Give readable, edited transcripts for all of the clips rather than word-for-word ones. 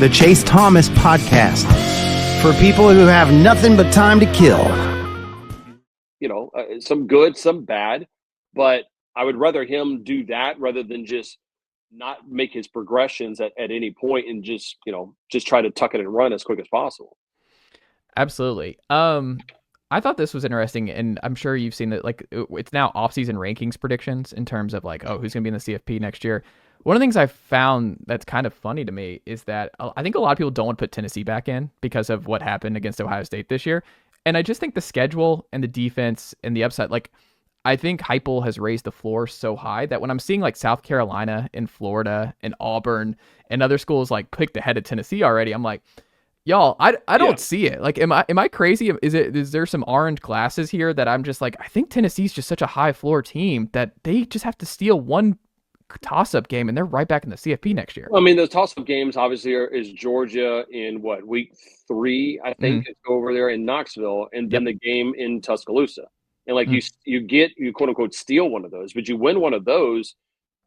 the Chase Thomas Podcast, for people who have nothing but time to kill. Some good, some bad, but I would rather him do that rather than just not make his progressions at any point and just try to tuck it and run as quick as possible. Absolutely. I thought this was interesting, and I'm sure you've seen that. Like, it's now off-season rankings predictions in terms of like, who's going to be in the CFP next year. One of the things I found that's kind of funny to me is that I think a lot of people don't want to put Tennessee back in because of what happened against Ohio State this year. And I just think the schedule and the defense and the upside, like, I think Heupel has raised the floor so high that when I'm seeing like South Carolina and Florida and Auburn and other schools like picked ahead of Tennessee already, I'm like, y'all, I don't see it. Like, am I crazy? Is there some orange glasses here that I'm just like, I think Tennessee's just such a high floor team that they just have to steal one toss-up game and they're right back in the CFP next year. I mean, the toss-up games obviously is Georgia in week 3, I think, it's over there in Knoxville, and then the game in Tuscaloosa. And like you quote unquote steal one of those, but you win one of those,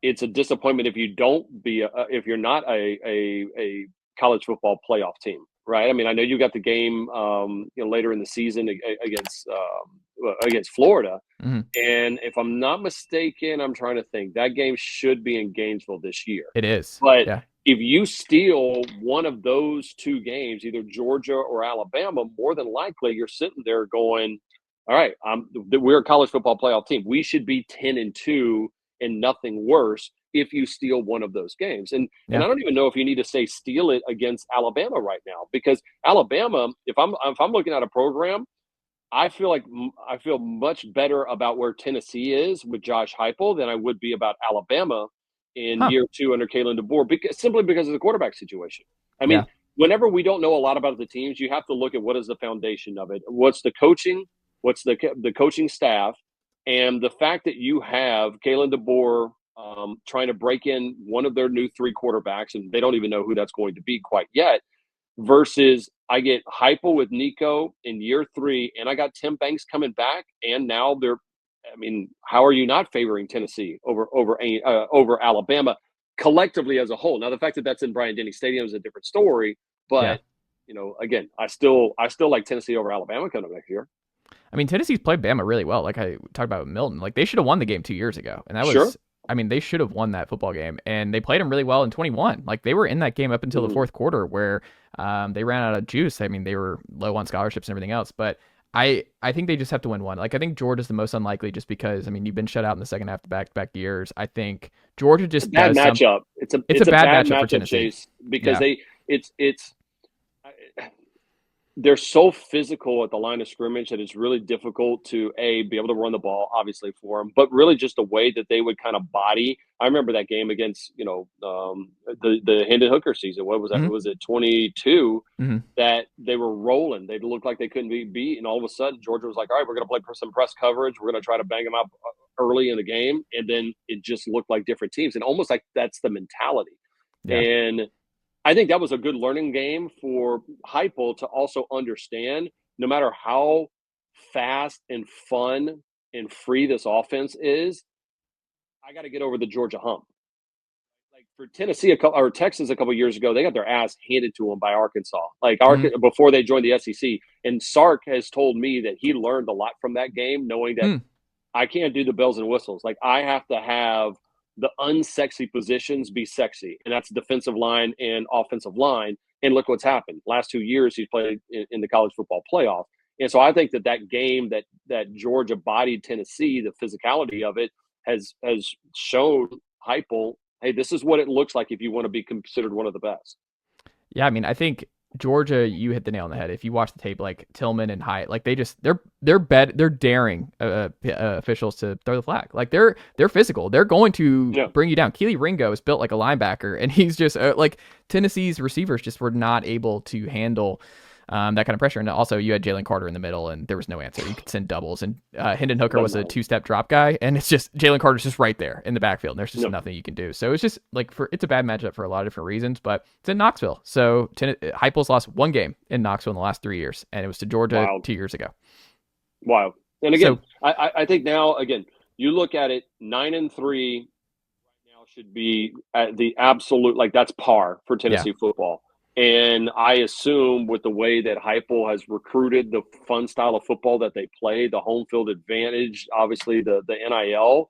it's a disappointment if you don't if you're not a college football playoff team, right? I mean, I know you got the game later in the season against Florida, and if I'm not mistaken, I'm trying to think, that game should be in Gainesville this year. It is, but if you steal one of those 2 games, either Georgia or Alabama, more than likely you're sitting there going, all right, we're a college football playoff team. We should be 10-2 and nothing worse if you steal one of those games. And I don't even know if you need to say steal it against Alabama right now, because Alabama, if I'm looking at a program, I feel much better about where Tennessee is with Josh Heupel than I would be about Alabama in year 2 under Kalen DeBoer, simply because of the quarterback situation. I mean, whenever we don't know a lot about the teams, you have to look at what is the foundation of it. What's the coaching? What's the coaching staff? And the fact that you have Kalen DeBoer trying to break in one of their new 3 quarterbacks, and they don't even know who that's going to be quite yet, versus I get Heupel with Nico in year 3, and I got Tim Banks coming back, and now how are you not favoring Tennessee over Alabama collectively as a whole? Now, the fact that that's in Bryant-Denny Stadium is a different story, but again, I still like Tennessee over Alabama coming up next year. I mean, Tennessee's played Bama really well. Like I talked about with Milton, like they should have won the game 2 years ago, and that was, I mean, they should have won that football game, and they played them really well in 21. Like they were in that game up until the fourth quarter where they ran out of juice. I mean, they were low on scholarships and everything else, but I think they just have to win one. Like I think Georgia's the most unlikely, just because, I mean, you've been shut out in the second half of back-to-back years. I think Georgia just it's a bad matchup. It's a bad matchup for Tennessee, Chase, because they're so physical at the line of scrimmage that it's really difficult to be able to run the ball, obviously, for them, but really just the way that they would kind of body. I remember that game against, the Hendon Hooker season. What was that? Was it 22 that they were rolling? They looked like they couldn't be beat, and all of a sudden Georgia was like, all right, we're going to play some press coverage. We're going to try to bang them up early in the game, and then it just looked like different teams, and almost like that's the mentality. Yeah. And I think that was a good learning game for Heupel to also understand, no matter how fast and fun and free this offense is, I got to get over the Georgia hump. Like for Tennessee or Texas a couple of years ago, they got their ass handed to them by Arkansas. Like before they joined the SEC, and Sark has told me that he learned a lot from that game, knowing that I can't do the bells and whistles. Like I have to have the unsexy positions be sexy, and that's defensive line and offensive line. And look what's happened. Last 2 years he's played in the college football playoff. And so I think that game that Georgia bodied Tennessee, the physicality of it has shown Heupel, hey, this is what it looks like if you want to be considered one of the best. Yeah, I mean, I think Georgia, you hit the nail on the head. If you watch the tape, like Tillman and Hyatt, like they're daring officials to throw the flag. Like they're physical. They're going to bring you down. Keely Ringo is built like a linebacker, and he's just like Tennessee's receivers just were not able to handle that kind of pressure. And also you had Jalen Carter in the middle, and there was no answer. You could send doubles, and Hendon Hooker was a 2-step drop guy, and it's just Jalen Carter's just right there in the backfield, and there's just nothing you can do. So it's just like it's a bad matchup for a lot of different reasons, but it's in Knoxville. So Heupel's lost one game in Knoxville in the last 3 years, and it was to Georgia 2 years ago. Wow. And again, I think now, again, you look at it, 9-3 right now should be at the absolute, like that's par for Tennessee football. And I assume with the way that Heupel has recruited, the fun style of football that they play, the home field advantage, obviously the NIL,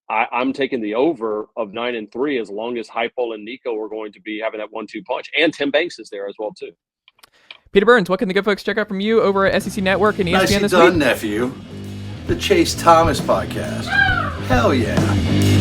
I'm taking the over of 9-3 as long as Heupel and Nico are going to be having that 1-2 punch. And Tim Banks is there as well, too. Peter Burns, what can the good folks check out from you over at SEC Network and ESPN Nicely this done, week? nephew. The Chase Thomas Podcast. Hell yeah.